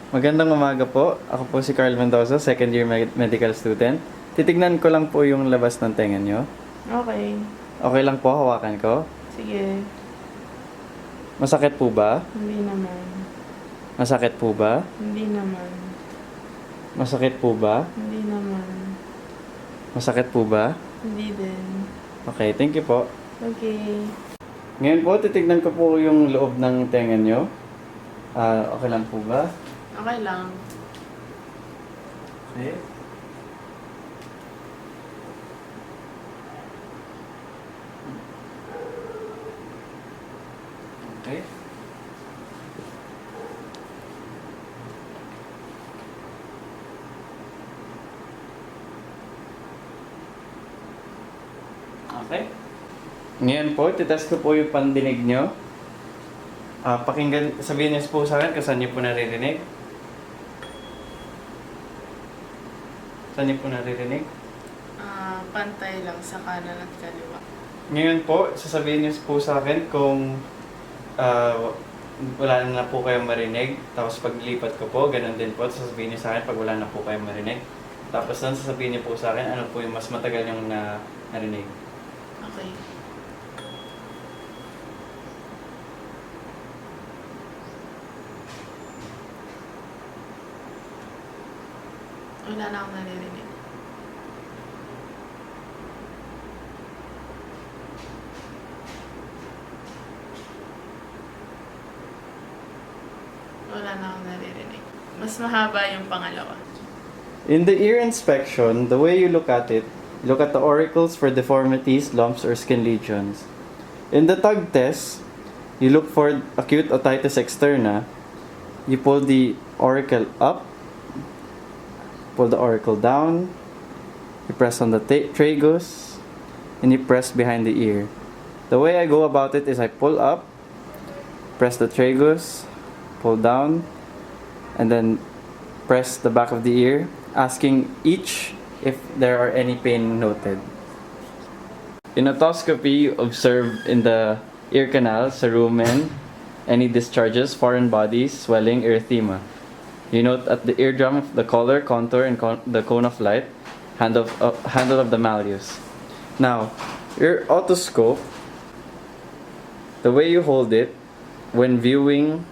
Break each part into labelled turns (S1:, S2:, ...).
S1: Magandang umaga po. Ako po si Carl Mendoza, second year medical student. Titignan ko lang po yung labas ng tenga nyo.
S2: Okay.
S1: Okay lang po, hawakan ko.
S2: Sige.
S1: Masakit po ba?
S2: Hindi naman.
S1: Masakit po ba?
S2: Hindi naman.
S1: Masakit po ba?
S2: Hindi naman.
S1: Masakit po ba?
S2: Hindi din.
S1: Okay, thank you po.
S2: Okay.
S1: Ngayon po, titignan ko po yung loob ng tenga nyo. Okay lang po ba?
S2: Okay lang.
S1: Okay. Okay. Okay. Ngayon po, titest ko po yung pandinig nyo. Pakinggan, sabihin niyo po sa akin kung saan niyo po naririnig. Saan niyo po naririnig?
S2: Pantay lang sa kanan at kaliwa.
S1: Ngayon po, sasabihin niyo po sa akin kung wala na po kayong marinig. Tapos paglipat ko po, ganun din po. Sasabihin niyo sa akin pag wala na po kayong marinig. Tapos dann sasabihin niyo po sa akin ano po yung mas matagal yung narinig.
S2: Okay. Wala na akong naririnig. Wala na akong naririnig. Mas mahaba yung pangalawa.
S1: In the ear inspection, the way you look at it, look at the auricles for deformities, lumps, or skin lesions. In the tug test, you look for acute otitis externa. You pull the auricle up, pull the auricle down, you press on the tragus, and you press behind the ear. The way I go about it is I pull up, press the tragus, pull down, and then press the back of the ear, asking each if there are any pain noted. In otoscopy, you observe in the ear canal, cerumen, any discharges, foreign bodies, swelling, erythema. You note at the eardrum the color, contour, and the cone of light, handle of the malleus. Now, your otoscope, the way you hold it, when viewing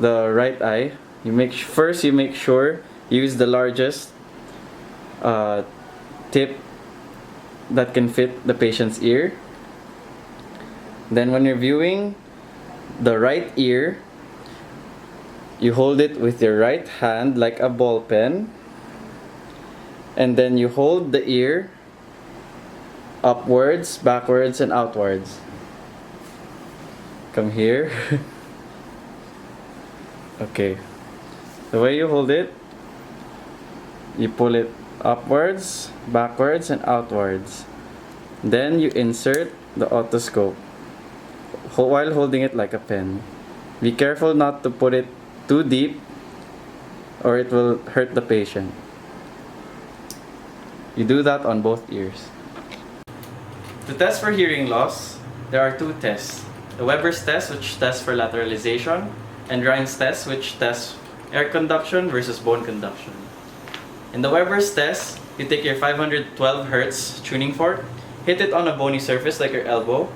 S1: the right eye, you make sure you use the largest tip that can fit the patient's ear. Then when you're viewing the right ear, you hold it with your right hand like a ball pen, and then you hold the ear upwards, backwards, and outwards. Come here. Okay. The way you hold it, you pull it upwards, backwards, and outwards. Then you insert the otoscope while holding it like a pen. Be careful not to put it too deep or it will hurt the patient. You do that on both ears. To test for hearing loss, there are two tests. The Weber's test, which tests for lateralization, and Rhine's test, which tests air conduction versus bone conduction. In the Weber's test, you take your 512 Hz tuning fork, hit it on a bony surface like your elbow,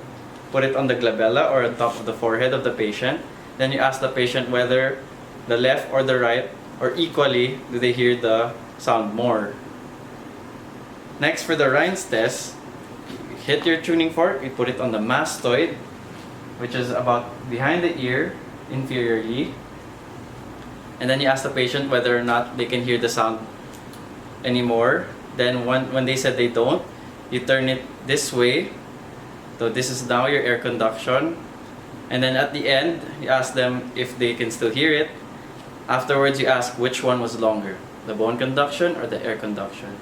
S1: put it on the glabella or on top of the forehead of the patient. Then you ask the patient whether the left or the right, or equally, do they hear the sound more. Next, for the Rhine's test, you hit your tuning fork, you put it on the mastoid, which is about behind the ear, inferiorly. And then you ask the patient whether or not they can hear the sound anymore. Then when they said they don't, you turn it this way. So this is now your air conduction. And then at the end, you ask them if they can still hear it. Afterwards, you ask which one was longer, the bone conduction or the air conduction.